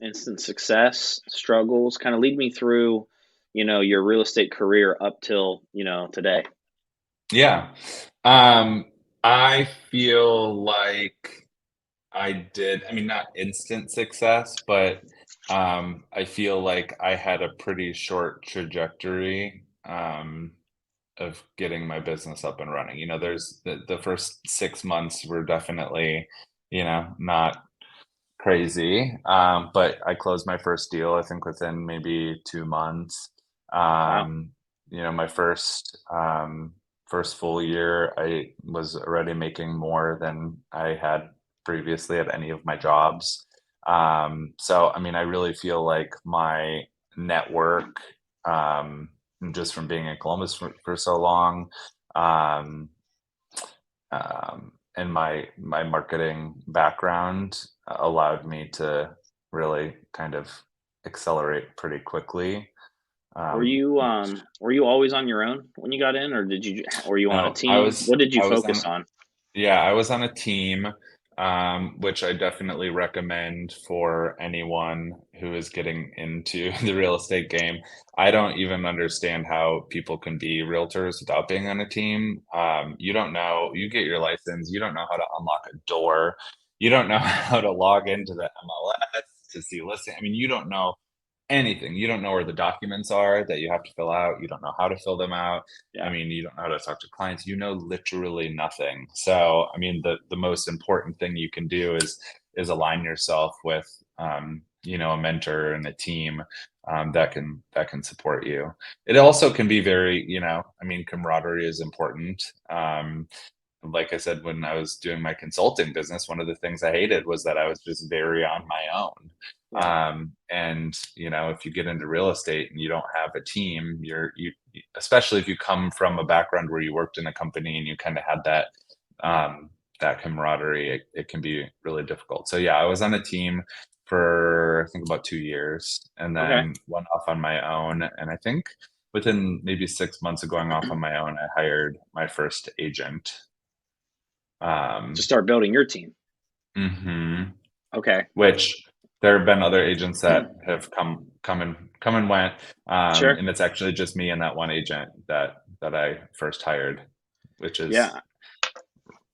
instant success, struggles? Kind of lead me through, your real estate career up till, today. Yeah. Um, I feel like I mean, not instant success, but I feel like I had a pretty short trajectory of getting my business up and running. There's the first 6 months were definitely, not crazy. But I closed my first deal, I think within maybe 2 months. Wow. Um, my first full year, I was already making more than I had previously at any of my jobs. So I mean, I really feel like my network, just from being in Columbus for so long, um, and my marketing background allowed me to really kind of accelerate pretty quickly. Were Um, you which um were you always on your own when you got in, or were you on a no, I team? was What did you I was focus on on? Yeah, I was on a team, which I definitely recommend for anyone who is getting into the real estate game. I don't even understand how people can be realtors without being on a team. You don't know, you get your license, you don't know how to unlock a door, you don't know how to log into the MLS to see listing. I mean, you don't know anything. You don't know where the documents are that you have to fill out. You don't know how to fill them out. I Yeah. mean, you don't know how to talk to clients. You know literally nothing. So, I mean, the most important thing you can do is align yourself with a mentor and a team that can support you. It also can be very, I mean, camaraderie is important. Like I said, when I was doing my consulting business, one of the things I hated was that I was just very on my own. Yeah. And if you get into real estate and you don't have a team, especially if you come from a background where you worked in a company and you kind of had that camaraderie, it can be really difficult. So yeah, I was on a team for I think about 2 years, and Okay. then went off on my own. And I think within maybe 6 months of going off on my own, I hired my first agent. To Um, start building your team. mhm, Okay. which there have been other agents that have come and went, Sure. and it's actually just me and that one agent that I first hired, which is Yeah.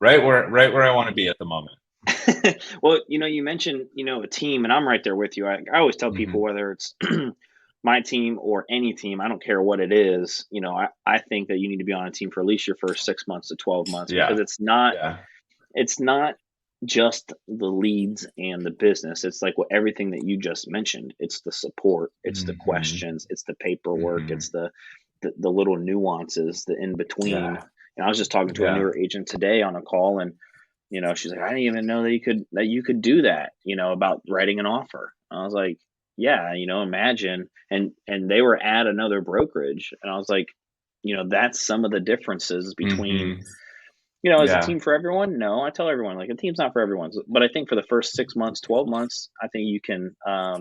right where I want to be at the moment. Well, you mentioned, a team, and I'm right there with you. I always tell people, Hmm. whether it's my team or any team, I don't care what it is, I think that you need to be on a team for at least your first 6 months to 12 months, because Yeah, yeah, it's not just the leads and the business. It's like everything that you just mentioned. It's the support, it's the hmm, questions, it's the paperwork, hmm, it's the little nuances, the in between. yeah, And I was just talking to a yeah, newer agent today on a call, and she's like, "I didn't even know that you could do that, about writing an offer." I was like, "Yeah, imagine." And they were at another brokerage, and I was like, that's some of the differences between, hmm, is a yeah, team for everyone? No, I tell everyone, like, a team's not for everyone. But I think for the first 6 months, 12 months, I think you can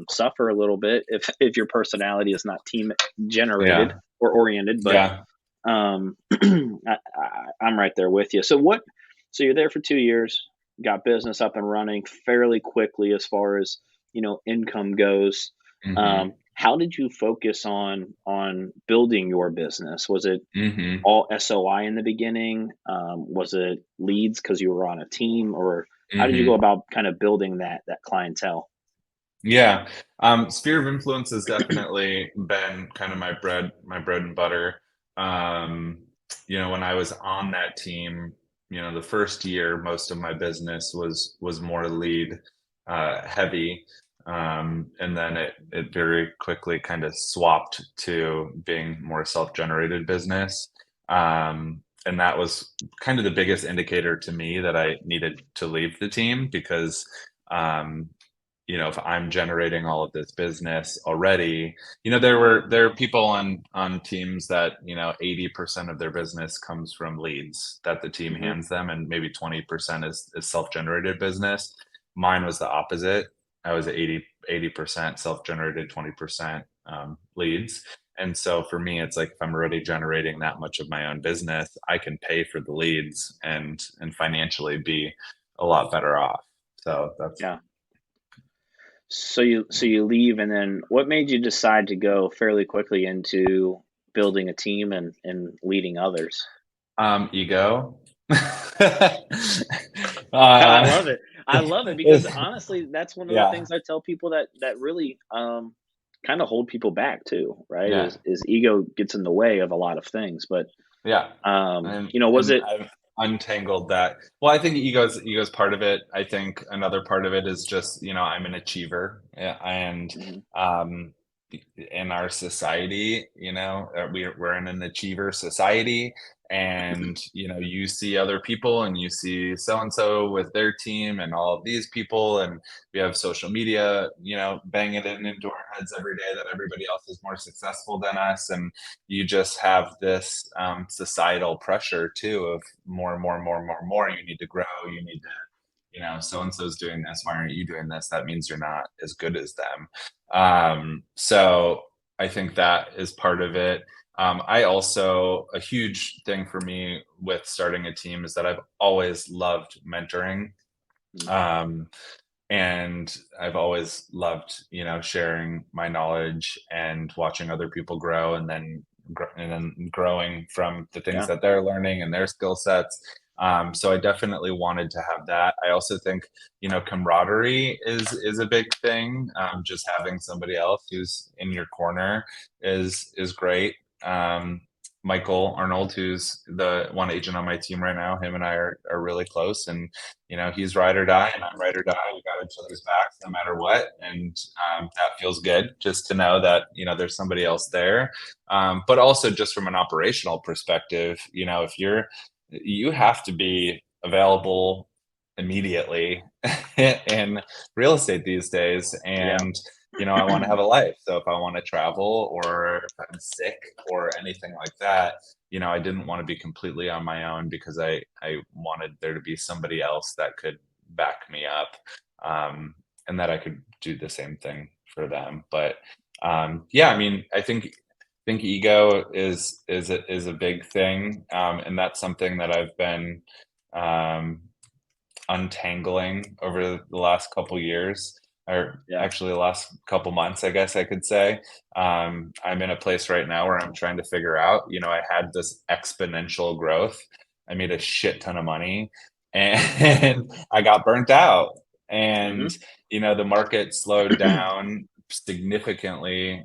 suffer a little bit if your personality is not team generated yeah, or oriented. But yeah. I'm right there with you. So you're there for 2 years, got business up and running fairly quickly as far as income goes. Hmm, How did you focus on building your business? Was it hmm, all SOI in the beginning? Was it leads because you were on a team, or how did you go hmm. about kind of building that clientele? Yeah. Sphere of influence has definitely been kind of my bread and butter. Um, when I was on that team, the first year, most of my business was more lead heavy. And then it very quickly kind of swapped to being more self-generated business. And that was kind of the biggest indicator to me that I needed to leave the team because um, if I'm generating all of this business already, there are people on teams that 80% of their business comes from leads that the team Hmm. hands them, and maybe 20% is self-generated business. Mine was the opposite. I was 80% self-generated, 20% leads. And so for me, it's like if I'm already generating that much of my own business, I can pay for the leads and financially be a lot better off. So that's Yeah. So you leave, and then what made you decide to go fairly quickly into building a team and leading others? Ego. I uh, love it. I love it because it's- honestly, that's one of the yeah, things I tell people that really kind of hold people back too, right? yeah. Is ego gets in the way of a lot of things, but Yeah, and was it? I've untangled that. Well, I think ego's part of it. I think another part of it is just, I'm an achiever, and Mhm. um, in our society, we're in an achiever society, and you see other people, and you see so and so with their team, and all of these people, and we have social media, banging it into our heads every day that everybody else is more successful than us, and you just have this societal pressure too of more and more and more and more and more. You need to grow. You need to, so and so's doing this. Why aren't you doing this? That means you're not as good as them. So I think that is part of it. I also, a huge thing for me with starting a team is that I've always loved mentoring. Mhm. Um, and I've always loved, sharing my knowledge and watching other people grow, and then growing from the things Yeah. that they're learning and their skill sets. So I definitely wanted to have that. I also think, camaraderie is a big thing. Just having somebody else who's in your corner is great. Um, Michael Arnold, who's the one agent on my team right now, him and I are really close, and he's ride or die, and I'm ride or die. We got each other's backs no matter what, and that feels good just to know that there's somebody else there. But also just from an operational perspective, if you have to be available immediately in real estate these days, Yeah. and I want to have a life. So if I want to travel, or if I'm sick or anything like that, I didn't want to be completely on my own, because I wanted there to be somebody else that could back me up, and that I could do the same thing for them. But yeah, I mean, I think ego is a big thing, and that's something that I've been um, untangling over the last couple years, or Yeah. actually the last couple months, I guess I could say. I'm in a place right now where I'm trying to figure out, I had this exponential growth. I made a shit ton of money, and I got burnt out. And, Hmm. the market slowed down significantly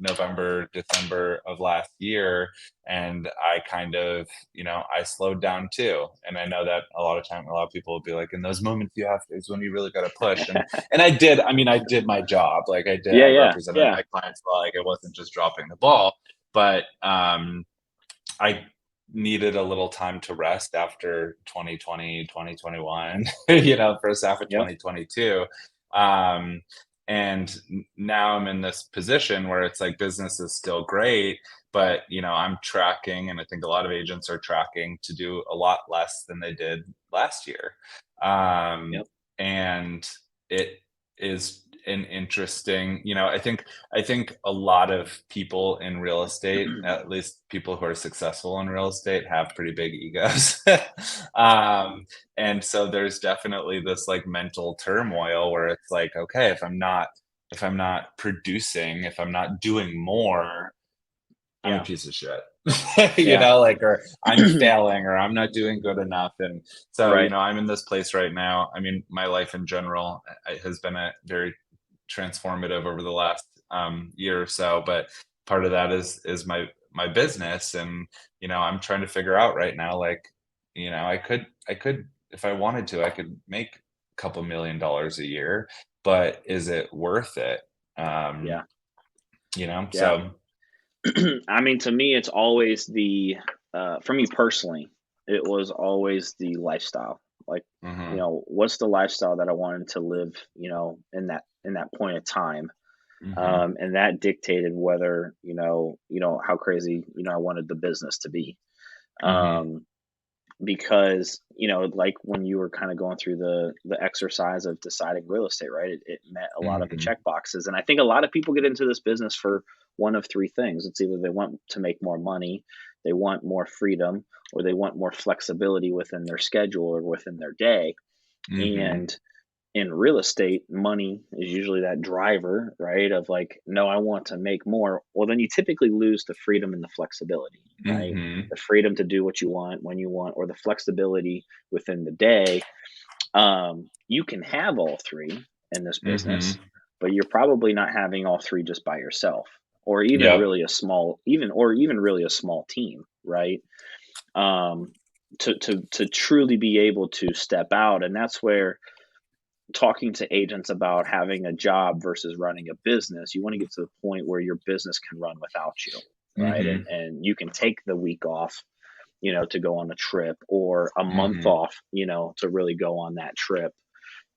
November, December of last year. And I kind of, I slowed down too. And I know that a lot of people will be like, in those moments you have is when you really got to push. And I did. I mean, I did my job. Like Yeah. I Yeah. represented Yeah. my clients well. Like, it wasn't just dropping the ball, but I needed a little time to rest after 2020, 2021. First half of Yep. 2022. Um, and now I'm in this position where it's like business is still great, but I'm tracking, and I think a lot of agents are tracking to do a lot less than they did last year. Um, Yep. and it is an interesting, I think a lot of people in real estate, at least people who are successful in real estate, have pretty big egos. um, and so there's definitely this like mental turmoil where it's like, okay, if I'm not producing, if I'm not doing more, I'm a Yeah. piece of shit. Yeah. Like, or I'm failing, or I'm not doing good enough. And so, Right. I'm in this place right now. I mean, my life in general has been a very transformative over the last year or so, but part of that is my business. And I'm trying to figure out right now, like, I could, if I wanted to, I could make a couple $1 million a year, but is it worth it? um Yeah. Yeah. so I mean, to me, it's always for me personally, it was always the lifestyle. Like, mhm, what's the lifestyle that I wanted to live, in that point of time. mhm, And that dictated whether, how crazy, I wanted the business to be. mhm, Um, because, like when you were kind of going through the exercise of deciding real estate, right? It met a lot of the mhm, check boxes. And I think a lot of people get into this business for one of three things. It's either they want to make more money, they want more freedom, or they want more flexibility within their schedule or within their day. mhm, And in real estate, money is usually that driver, right? Of like, no, I want to make more. Well, then you typically lose the freedom and the flexibility, right? Mhm. The freedom to do what you want when you want, or the flexibility within the day. You can have all three in this business, Mhm. but you're probably not having all three just by yourself, or even Yep. really a small, even really a small team, right? Um, to truly be able to step out, and that's where talking to agents about having a job versus running a business, you want to get to the point where your business can run without you, right? Mhm. And you can take the week off, to go on a trip, or a month Mhm. off, to really go on that trip.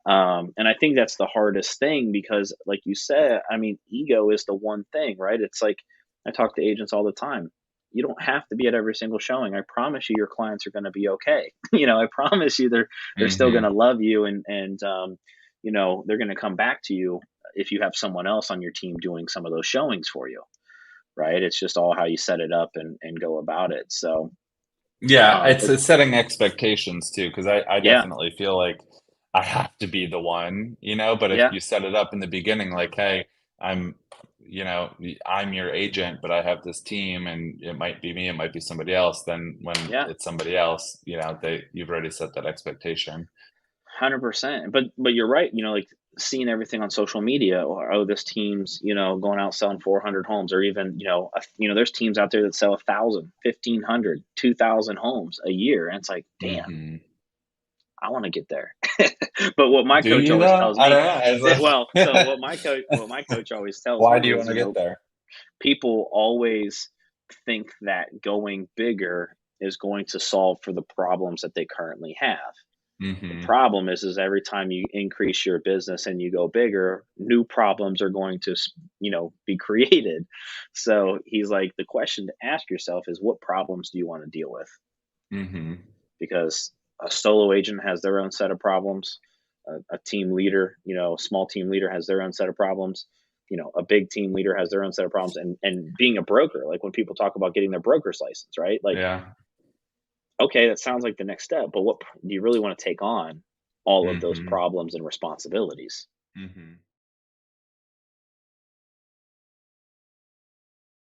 And I think that's the hardest thing because, like you said, I mean, ego is the one thing, right? It's like I talk to agents all the time. You don't have to be at every single showing. I promise you, your clients are going to be okay. I promise you, they're still going to Mhm. love you, and they're going to come back to you if you have someone else on your team doing some of those showings for you, right? It's just all how you set it up and go about it. So, Yeah, but it's setting expectations too, because I yeah, definitely feel like I have to be the one, but if yeah, you set it up in the beginning, like, "Hey, I'm I'm your agent, but I have this team, and it might be me, it might be somebody else," then when yeah. it's somebody else, you've already set that expectation. 100%. But you're right, like seeing everything on social media, or oh, this team's, going out selling 400 homes, or even, there's teams out there that sell 1,000, 1,500, 2,000 homes a year, and it's like, damn, Mhm. I want to get there. But what my Do coach you always though? tells I me, don't know, well, so what my coach always tells why me do you is, wanna get there? people always think that going bigger is going to solve for the problems that they currently have. The Mhm. problem is every time you increase your business and you go bigger, new problems are going to, be created. So he's like, the question to ask yourself is, what problems do you want to deal with? Mhm. Because a solo agent has their own set of problems. A team leader, a small team leader has their own set of problems. A big team leader has their own set of problems. And being a broker, like when people talk about getting their broker's license, right? Like, Yeah. okay, that sounds like the next step, but what do you really want to take on all of those Mhm. problems and responsibilities? Mhm.